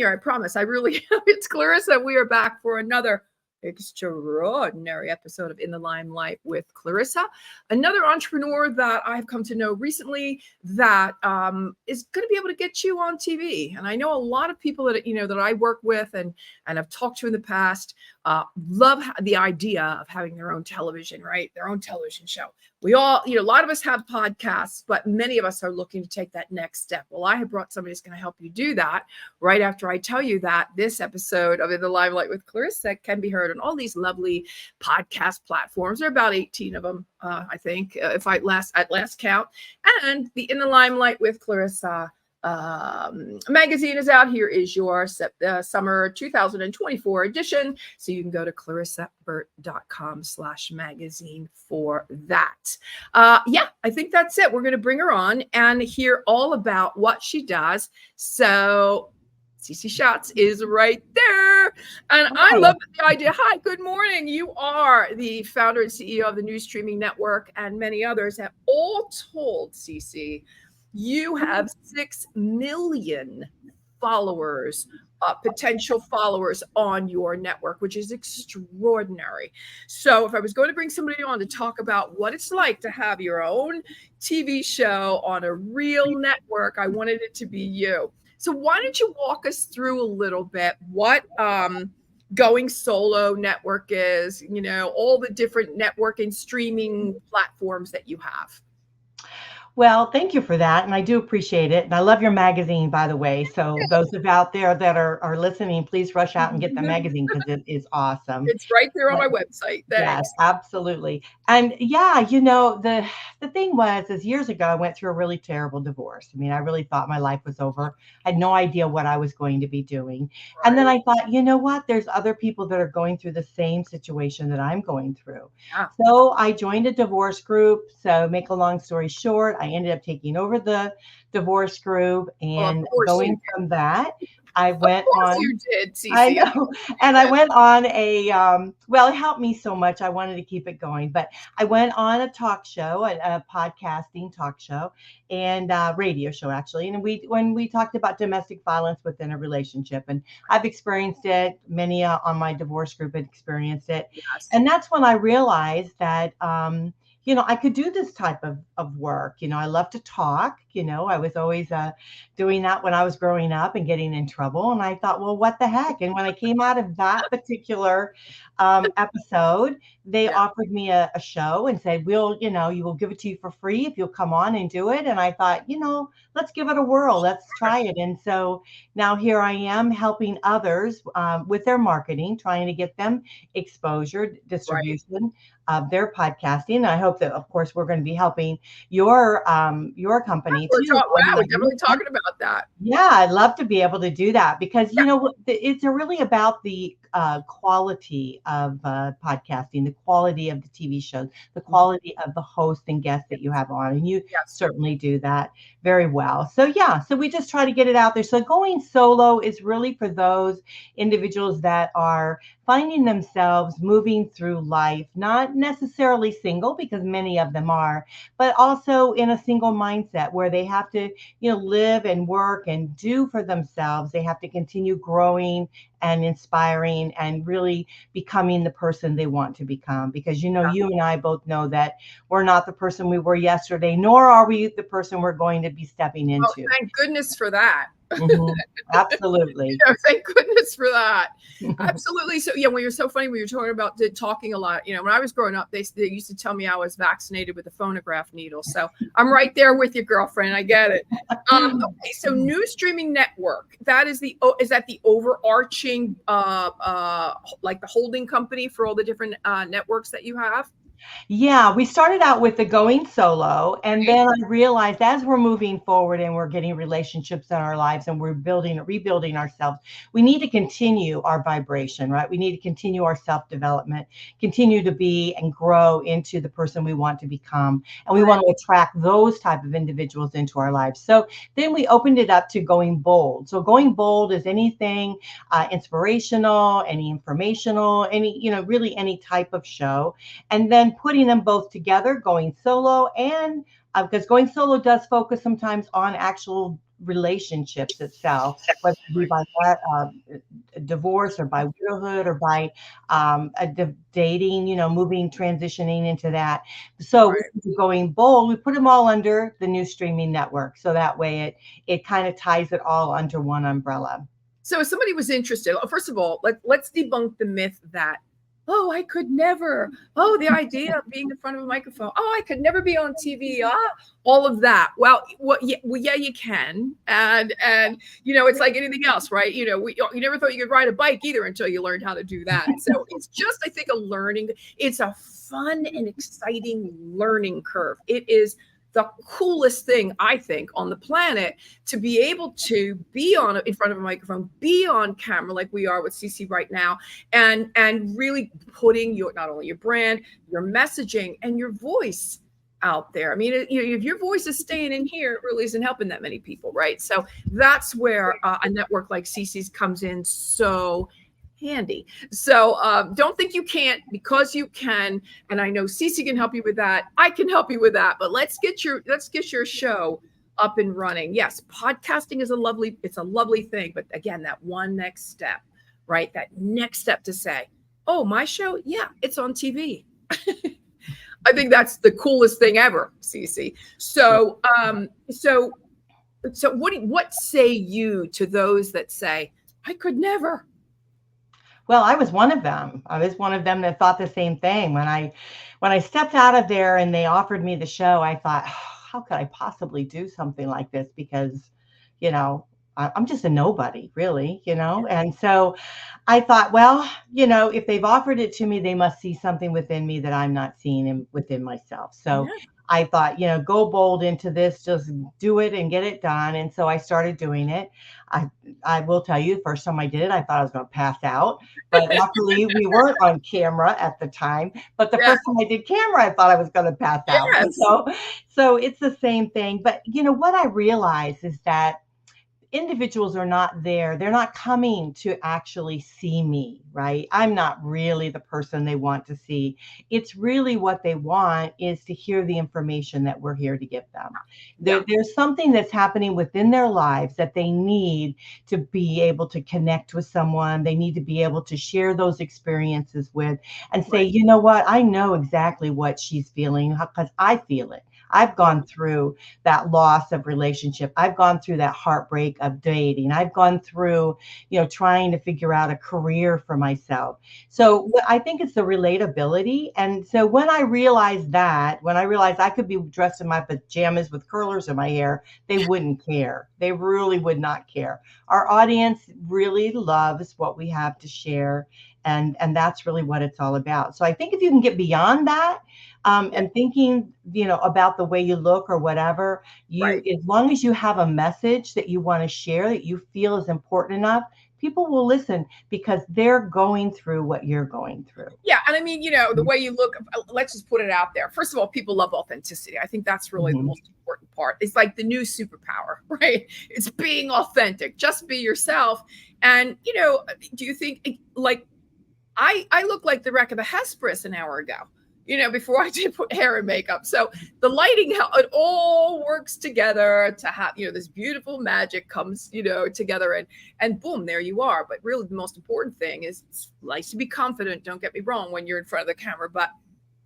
here. I promise. I really am. It's Clarissa. We are back for another extraordinary episode of In the Limelight with Clarissa, another entrepreneur that I've come to know recently that is going to be able to get you on TV. And I know a lot of people that that I work with and I've talked to in the past love the idea of having their own television, right? Their own television show. We all, a lot of us have podcasts, but many of us are looking to take that next step. Well, I have brought somebody who's going to help you do that right after I tell you that this episode of In the Limelight with Clarissa can be heard on all these lovely podcast platforms. There are about 18 of them, I think, if at last count. And the In the Limelight with Clarissa magazine is out. Here is your summer 2024 edition. So you can go to clarissaburt.com/magazine for that. I think that's it. We're going to bring her on and hear all about what she does. So Cece Shatz is right there. And Hi. I love the idea. Hi, good morning. You are the founder and CEO of the News Streaming Network and many others. Have all told, Cece, you have 6 million followers, potential followers on your network, which is extraordinary. So if I was going to bring somebody on to talk about what it's like to have your own TV show on a real network, I wanted it to be you. So why don't you walk us through a little bit what Going Solo Network is, all the different networking streaming platforms that you have. Well, thank you for that. And I do appreciate it. And I love your magazine, by the way. So those of out there that are listening, please rush out and get the magazine because it is awesome. It's right there on my website. Thanks. Yes, absolutely. And yeah, the thing is years ago, I went through a really terrible divorce. I mean, I really thought my life was over. I had no idea what I was going to be doing. Right. And then I thought, you know what? There's other people that are going through the same situation that I'm going through. Yeah. So I joined a divorce group. So make a long story short, I ended up taking over the divorce group and going from that. I went on. You did, Cece. I know, and I went on a. It helped me so much. I wanted to keep it going, but I went on a talk show, a podcasting talk show, and radio show actually. And when we talked about domestic violence within a relationship, and I've experienced it. Many on my divorce group had experienced it, yes. And that's when I realized that. I could do this type of work. I love to talk. I was always doing that when I was growing up and getting in trouble. And I thought, well, what the heck? And when I came out of that particular episode, they offered me a show and said, you will give it to you for free if you'll come on and do it. And I thought, let's give it a whirl. Let's try it. And so now here I am helping others with their marketing, trying to get them exposure, distribution of their podcasting. And I hope that, of course, we're going to be helping your company too. We're definitely talking about that. Yeah, I'd love to be able to do that because, it's really about the quality of podcasting, the quality of the TV shows, the quality of the host and guests that you have on. And you certainly do that very well. So we just try to get it out there. So Going Solo is really for those individuals that are finding themselves moving through life, not necessarily single, because many of them are, but also in a single mindset where they have to, live and work and do for themselves. They have to continue growing and inspiring and really becoming the person they want to become. Because, you and I both know that we're not the person we were yesterday, nor are we the person we're going to be stepping into. Oh, thank goodness for that. Mm-hmm. Absolutely. Thank goodness for that. Absolutely. So when you're so funny when you're talking about talking a lot, when I was growing up, they used to tell me I was vaccinated with a phonograph needle. So I'm right there with you, girlfriend. I get it. Okay, so News Streaming Network, is that the overarching like the holding company for all the different networks that you have? Yeah, we started out with the Going Solo, and then I realized as we're moving forward and we're getting relationships in our lives and we're rebuilding ourselves, we need to continue our vibration, right? We need to continue our self-development, continue to be and grow into the person we want to become. And we want to attract those type of individuals into our lives. So then we opened it up to Going Bold. So Going Bold is anything inspirational, any informational, really any type of show. And then putting them both together, Going Solo, and because Going Solo does focus sometimes on actual relationships itself, whether it be by divorce or by widowhood or by dating, moving, transitioning into that. So going bold, we put them all under the new streaming network. So that way it kind of ties it all under one umbrella. So if somebody was interested, first of all, let's debunk the myth that, oh, I could never. Oh, the idea of being in front of a microphone. Oh, I could never be on TV. All of that. Well, yeah, you can. And it's like anything else, right? You never thought you could ride a bike either until you learned how to do that. So it's just, I think, a learning. It's a fun and exciting learning curve. It is the coolest thing, I think, on the planet to be able to be in front of a microphone, be on camera like we are with Cece right now, and really putting not only your brand, your messaging, and your voice out there. I mean, if your voice is staying in here, it really isn't helping that many people, right? So that's where a network like Cece's comes in so handy. So don't think you can't, because you can. And I know Cece can help you with that. I can help you with that. But let's get your show up and running. Yes, podcasting is a lovely thing. But again, that one next step, right? That next step to say, oh, my show, yeah, it's on TV. I think that's the coolest thing ever, Cece. So what say you to those that say, I could never? Well, I was one of them. I was one of them that thought the same thing. When I stepped out of there and they offered me the show, I thought, how could I possibly do something like this? Because, I'm just a nobody, really, And so I thought, well, if they've offered it to me, they must see something within me that I'm not seeing within myself. So yeah. I thought, go bold into this, just do it and get it done. And so I started doing it. I will tell you, the first time I did it, I thought I was going to pass out. But luckily, we weren't on camera at the time. But the first time I did camera, I thought I was going to pass out. Yes. So it's the same thing. But, what I realized is that individuals are not there. They're not coming to actually see me, right? I'm not really the person they want to see. It's really what they want is to hear the information that we're here to give them. There's something that's happening within their lives that they need to be able to connect with someone. They need to be able to share those experiences with and say, you know what? I know exactly what she's feeling because I feel it. I've gone through that loss of relationship. I've gone through that heartbreak of dating. I've gone through, trying to figure out a career for myself. So I think it's the relatability. And so when I realized I could be dressed in my pajamas with curlers in my hair, they wouldn't care. They really would not care. Our audience really loves what we have to share. And that's really what it's all about. So I think if you can get beyond that, and thinking, about the way you look or whatever, as long as you have a message that you want to share that you feel is important enough, people will listen because they're going through what you're going through. Yeah. And I mean, the way you look, let's just put it out there. First of all, people love authenticity. I think that's really the most important part. It's like the new superpower, right? It's being authentic. Just be yourself. And, do you think I look like the wreck of the Hesperus an hour ago? Before I did put hair and makeup. So the lighting, it all works together to have, this beautiful magic comes, together and boom, there you are. But really the most important thing is it's nice to be confident. Don't get me wrong when you're in front of the camera, but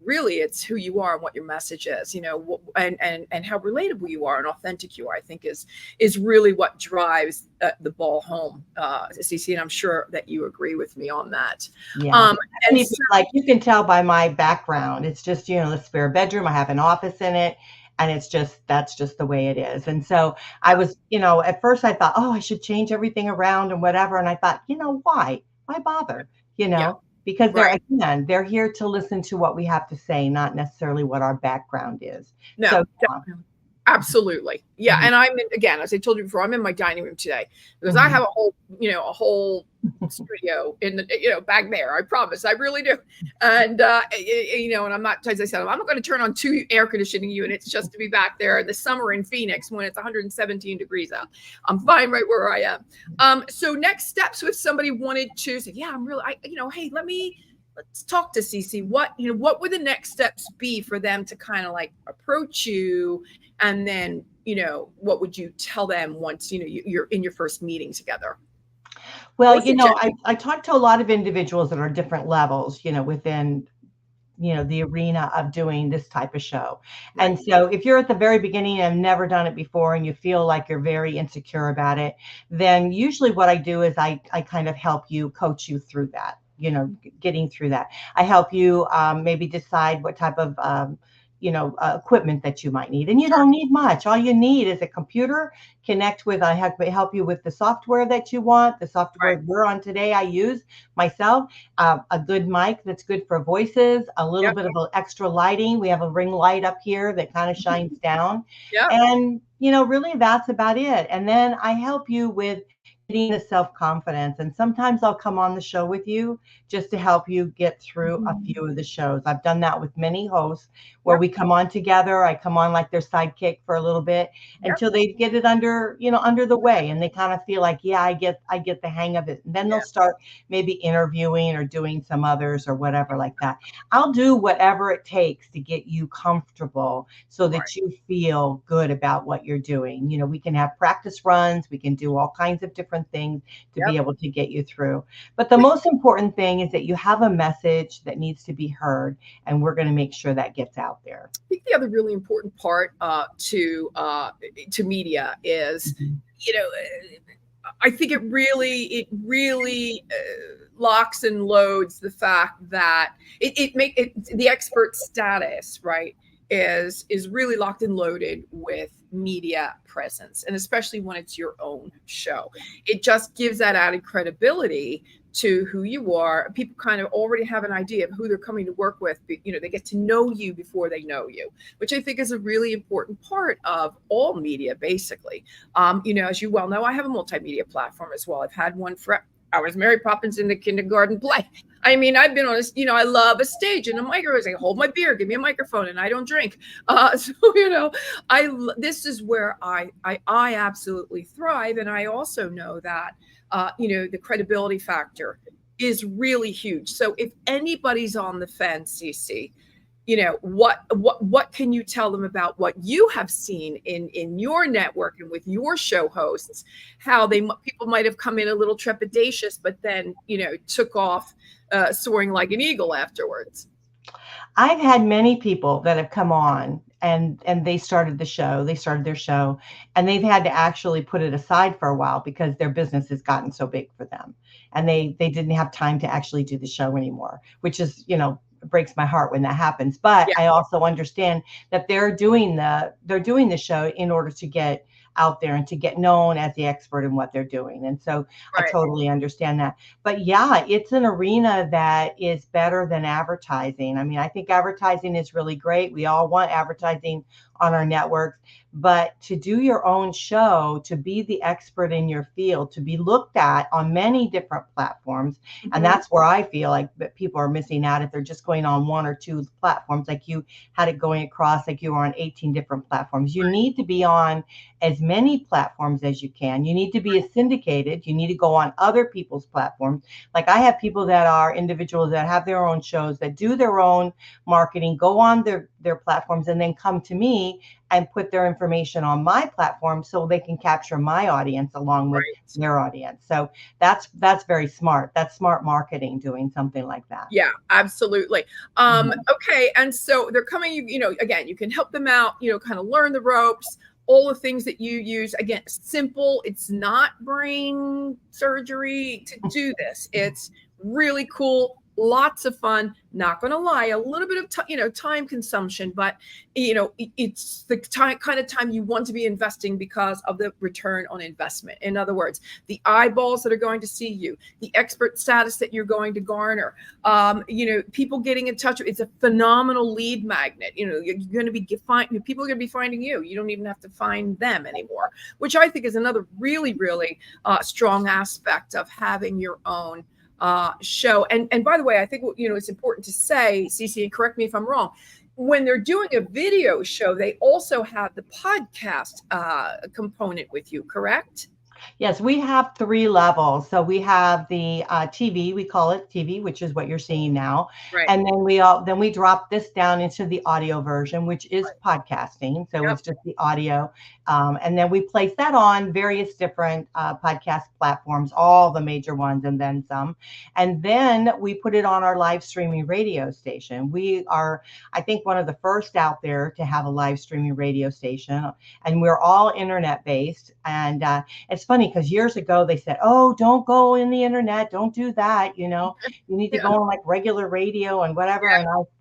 really it's who you are and what your message is, and how relatable you are and authentic you are, I think is really what drives the ball home, Cece, and I'm sure that you agree with me on that. Yeah. And so, you can tell by my background, it's just, the spare bedroom, I have an office in it. And that's just the way it is. And so I was, at first I thought, I should change everything around and whatever. And I thought, why bother, Yeah. Because they're here to listen to what we have to say, not necessarily what our background is. No, so, absolutely. Yeah. And I'm again, as I told you before, I'm in my dining room today because I have a whole studio in the, back there. I promise. I really do. And, and I'm not, as I said, I'm not going to turn on 2 air conditioning units just to be back there in the summer in Phoenix when it's 117 degrees out. I'm fine right where I am. So next steps, if somebody wanted to say, yeah, I'm really, hey, let me let's talk to Cece. What would the next steps be for them to kind of like approach you? And then, what would you tell them once, you're in your first meeting together? Well, I talk to a lot of individuals that are different levels, within the arena of doing this type of show. Right. And so if you're at the very beginning and have never done it before and you feel like you're very insecure about it, then usually what I do is I kind of help you, coach you through that, getting through that. I help you maybe decide what type of equipment that you might need. And you don't need much. All you need is a computer, connect with, I help you with the software that you want. The software we're on today, I use myself, a good mic that's good for voices, a little bit of extra lighting. We have a ring light up here that kind of shines down. And, really that's about it. And then I help you with getting the self-confidence. And sometimes I'll come on the show with you just to help you get through a few of the shows. I've done that with many hosts where we come on together. I come on like their sidekick for a little bit until they get it under the way. And they kind of feel like, I get the hang of it. And then they'll start maybe interviewing or doing some others or whatever like that. I'll do whatever it takes to get you comfortable so that you feel good about what you're doing. We can have practice runs. We can do all kinds of different things to be able to get you through. But the most important thing is that you have a message that needs to be heard, and we're going to make sure that gets out there. I think the other really important part to media is, I think it really locks and loads the fact that the expert status, right, is really locked and loaded with media presence, and especially when it's your own show. It just gives that added credibility to who you are. People kind of already have an idea of who they're coming to work with. They get to know you before they know you, which I think is a really important part of all media, basically. As you well know, I have a multimedia platform as well. I've had one for hours. Mary Poppins in the kindergarten play. I mean, I've been on I love a stage and a microphone. I hold my beer, give me a microphone, and I don't drink. This is where I absolutely thrive. And I also know that, the credibility factor is really huge. So if anybody's on the fence, Cece, what can you tell them about what you have seen in your network and with your show hosts, how people might have come in a little trepidatious, but then, took off soaring like an eagle afterwards? I've had many people that have come on and they started their show, and they've had to actually put it aside for a while because their business has gotten so big for them, and they didn't have time to actually do the show anymore, which is, it breaks my heart when that happens. But I also understand that they're doing the show in order to get out there and to get known as the expert in what they're doing. And so I totally understand that. But it's an arena that is better than advertising. I mean, I think advertising is really great. We all want advertising on our networks, but to do your own show, to be the expert in your field, to be looked at on many different platforms. And that's where I feel like that people are missing out if they're just going on one or two platforms, like you had it going across, like you were on 18 different platforms. You need to be on as many platforms as you can. You need to be syndicated. You need to go on other people's platforms. Like I have people that are individuals that have their own shows, that do their own marketing, go on their platforms, and then come to me and put their information on my platform so they can capture my audience along with their audience. So that's very smart. That's smart marketing, doing something like that. Yeah, absolutely. Okay. And so they're coming, again, you can help them out, kind of learn the ropes, all the things that you use. Again, simple. It's not brain surgery to do this. It's really cool. Lots of fun. Not going to lie, a little bit of time consumption, but it's the kind of time you want to be investing because of the return on investment. In other words, the eyeballs that are going to see you, the expert status that you're going to garner, people getting in touch. It's a phenomenal lead magnet. You're going to be people are going to be finding you. You don't even have to find them anymore, which I think is another really, really strong aspect of having your own show. And by the way, I think, it's important to say, Cece, and correct me if I'm wrong, when they're doing a video show, they also have the podcast component with you, correct? Yes, we have 3 levels. So we have the TV, we call it TV, which is what you're seeing now. Right. And then we drop this down into the audio version, which is podcasting. So Yep. it's just the audio. And then we place that on various different podcast platforms, all the major ones, and then some. And then we put it on our live streaming radio station. We are, I think, one of the first out there to have a live streaming radio station. And we're all internet based. And it's funny because years ago they said, "Oh, don't go in the internet, don't do that. You need to Yeah. go on like regular radio and whatever."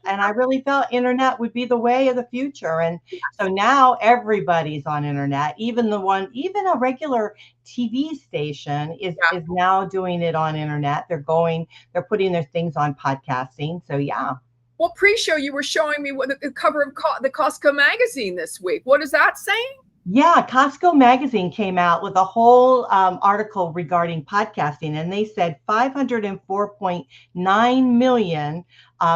And I really felt internet would be the way of the future. And so now everybody's on internet, even a regular TV station is now doing it on internet. They're putting their things on podcasting. So yeah. Well, pre-show, you were showing me what the cover of the Costco magazine this week. What is that saying? Yeah, Costco magazine came out with a whole article regarding podcasting, and they said 504.9 million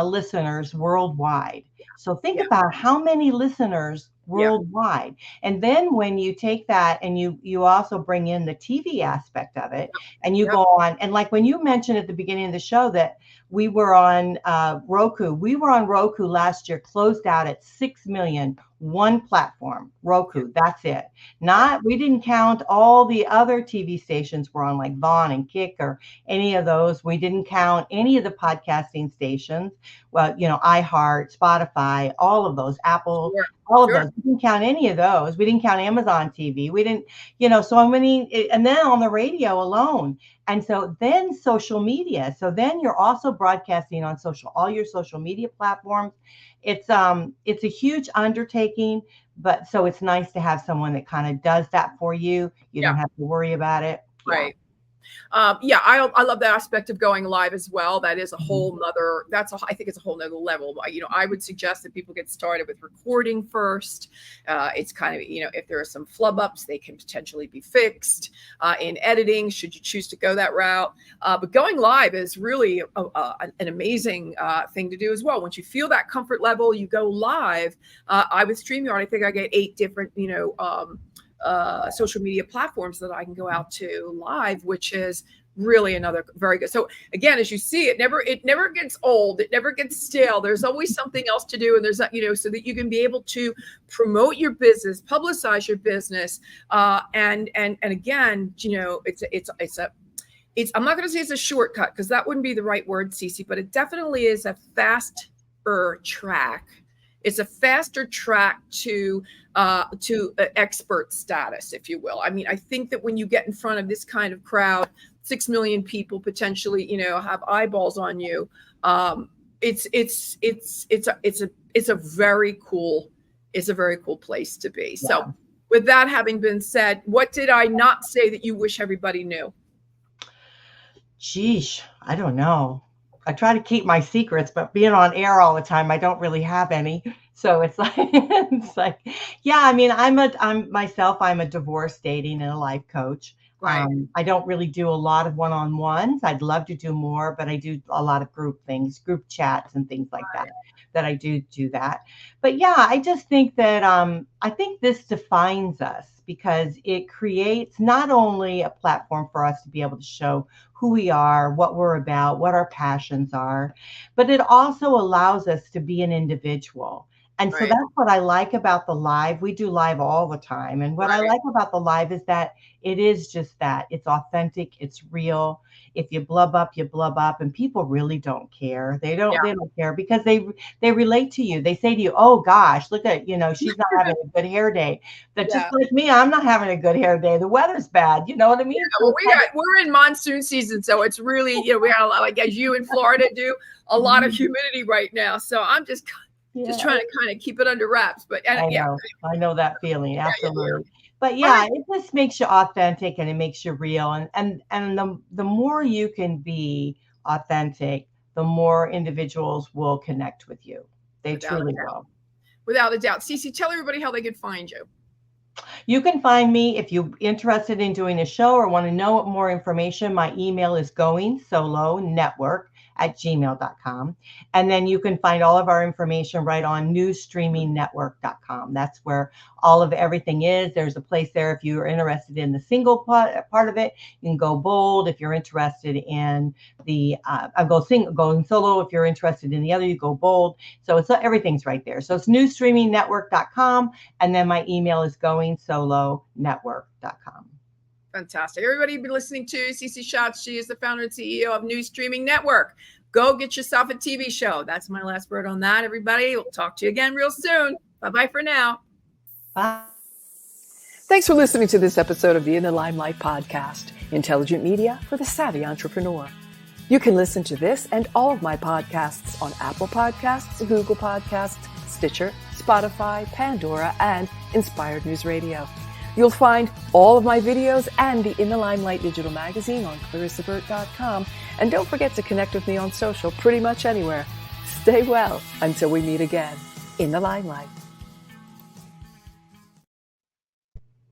listeners worldwide. So think about how many listeners worldwide. And then when you take that and you also bring in the TV aspect of it, and you go on, and like when you mentioned at the beginning of the show that we were on Roku. We were on Roku last year, closed out at 6 million, one platform, Roku. That's it. We didn't count all the other TV stations we're on, like Vaughn and Kick or any of those. We didn't count any of the podcasting stations. Well, iHeart, Spotify, all of those, Apple, all of those. We didn't count any of those. We didn't count Amazon TV. We didn't, so many, and then on the radio alone. And so then social media. So then you're also broadcasting on all your social media platforms. It's a huge undertaking, but so it's nice to have someone that kind of does that for you. You don't have to worry about it. Right. I love that aspect of going live as well. That is a whole nother, I think it's a whole nother level. I would suggest that people get started with recording first. It's kind of, if there are some flub ups, they can potentially be fixed in editing, should you choose to go that route. But going live is really an amazing thing to do as well. Once you feel that comfort level, you go live. With StreamYard, I think I get 8 different, social media platforms that I can go out to live, which is really another very good. So again, as you see, it never gets old. It never gets stale. There's always something else to do. And there's, so that you can be able to promote your business, publicize your business. And again, I'm not going to say it's a shortcut because that wouldn't be the right word, Cece, but it definitely is a faster track. It's a faster track to expert status, if you will. I mean, I think that when you get in front of this kind of crowd, 6 million people potentially, have eyeballs on you. It's a very cool place to be. Yeah. So with that having been said, what did I not say that you wish everybody knew? Sheesh, I don't know. I try to keep my secrets, but being on air all the time, I don't really have any. So it's like, yeah, I mean, I'm a divorce, dating, and a life coach. Right. I don't really do a lot of one-on-ones. I'd love to do more, but I do a lot of group things, group chats and things like that I do that. But yeah, I just think that, I think this defines us because it creates not only a platform for us to be able to show who we are, what we're about, what our passions are, but it also allows us to be an individual. And so that's what I like about the live. We do live all the time. And what I like about the live is that it is just that. It's authentic. It's real. If you blub up, you blub up. And people really don't care. They don't care because they relate to you. They say to you, "Oh gosh, look at, she's not having a good hair day." But just like me, I'm not having a good hair day. The weather's bad. You know what I mean? Yeah, well, we're in monsoon season. So it's really, we got a lot, like as you in Florida do, a lot of humidity right now. So I'm just trying to kind of keep it under wraps. But I know that feeling. Absolutely. But it just makes you authentic and it makes you real. And the more you can be authentic, the more individuals will connect with you. They truly will. Without a doubt. Cece, tell everybody how they can find you. You can find me if you're interested in doing a show or want to know more information. My email is goingsolonetwork clarissaburt@gmail.com. And then you can find all of our information right on newsstreamingnetwork.com. That's where all of everything is. There's a place there if you're interested in the single part of it, you can go bold. If you're interested in the going solo, if you're interested in the other, you go bold. So everything's right there. So it's newsstreamingnetwork.com, and then my email is goingsolonetwork.com. Fantastic. Everybody you've been listening to Cece Shatz. She is the founder and CEO of News Streaming Network. Go get yourself a TV show. That's my last word on that, everybody. We'll talk to you again real soon. Bye-bye for now. Bye. Thanks for listening to this episode of the In the Limelight podcast, intelligent media for the savvy entrepreneur. You can listen to this and all of my podcasts on Apple Podcasts, Google Podcasts, Stitcher, Spotify, Pandora, and Inspired News Radio. You'll find all of my videos and the In the Limelight digital magazine on clarissaburt.com. And don't forget to connect with me on social pretty much anywhere. Stay well until we meet again. In the Limelight.